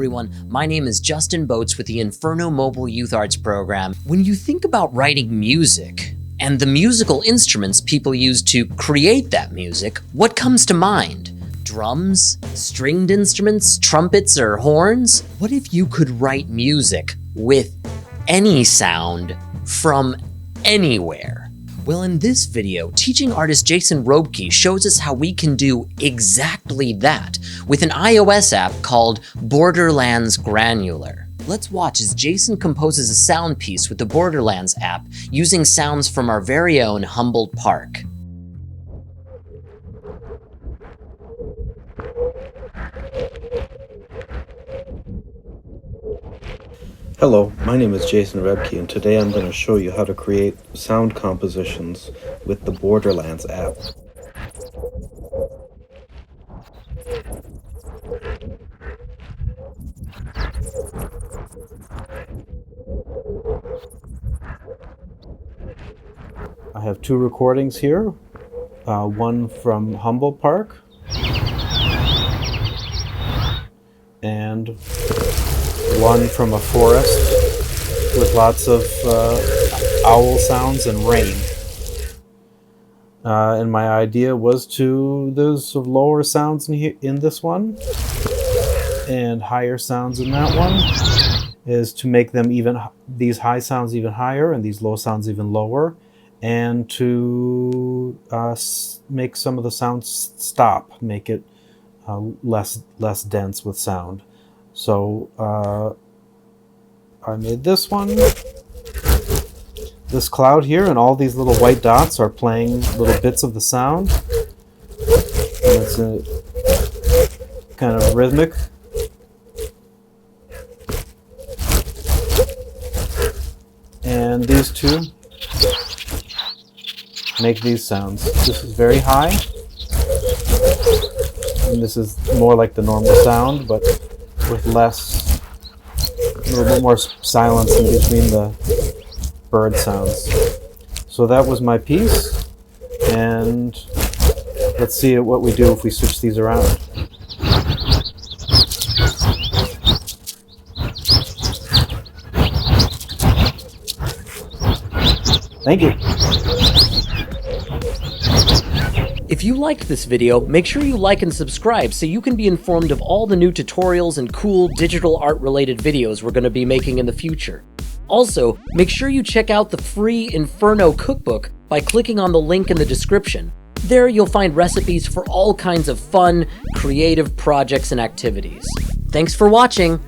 everyone, my name is Justin Boats with the Inferno Mobile Youth Arts Program. When you think about writing music, and the musical instruments people use to create that music, what comes to mind? Drums? Stringed instruments? Trumpets or horns? What if you could write music with any sound from anywhere? Well, in this video, teaching artist Jason Robke shows us how we can do exactly that with an iOS app called Boarderlands Granular. Let's watch as Jason composes a sound piece with the Boarderlands app using sounds from our very own Humboldt Park. Hello, my name is Jason Robke, and today I'm going to show you how to create sound compositions with the Boarderlands app. I have two recordings here, one from Humboldt Park and one from a forest with lots of owl sounds and rain. And my idea was there's lower sounds in this one and higher sounds in that one, is to make them these high sounds even higher and these low sounds even lower, and to make some of the sounds stop, make it less dense with sound. So I made this one, this cloud here, and all these little white dots are playing little bits of the sound. And it's kind of rhythmic. And these two make these sounds. This is very high, and this is more like the normal sound, but with a little bit more silence in between the bird sounds. So that was my piece, and let's see what we do if we switch these around. Thank you. If you liked this video, make sure you like and subscribe so you can be informed of all the new tutorials and cool digital art related videos we're going to be making in the future. Also, make sure you check out the free Inferno cookbook by clicking on the link in the description. There you'll find recipes for all kinds of fun, creative projects and activities. Thanks for watching!